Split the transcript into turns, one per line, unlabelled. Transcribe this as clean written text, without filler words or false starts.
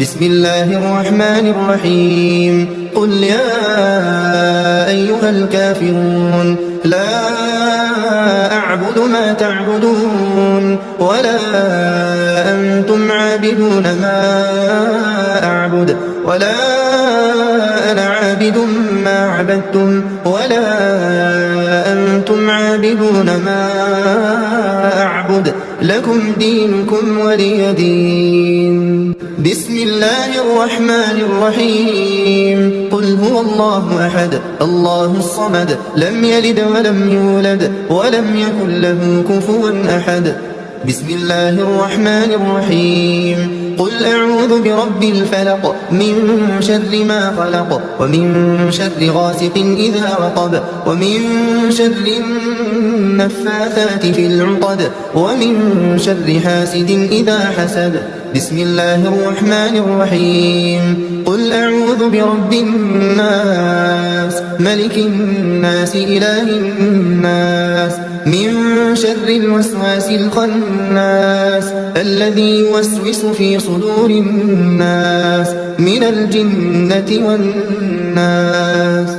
بسم الله الرحمن الرحيم قل يا أيها الكافرون لا أعبد ما تعبدون ولا أنتم عابدون ما أعبد ولا أنا عابد ما عبدتم ولا أنتم عابدون ما أعبد لكم دينكم ولي دين. بسم الله الرحمن الرحيم قل هو الله أحد الله الصمد لم يلد ولم يولد ولم يكن له كفوا أحد. بسم الله الرحمن الرحيم قل أعوذ برب الفلق من شر ما خلق ومن شر غاسق إذا وقب ومن شر النفاثات في العقد ومن شر حاسد إذا حسد. بسم الله الرحمن الرحيم قل أعوذ برب الناس ملك الناس إله الناس من شر الوسواس الخناس الذي يوسوس في صدور الناس من الجنة والناس.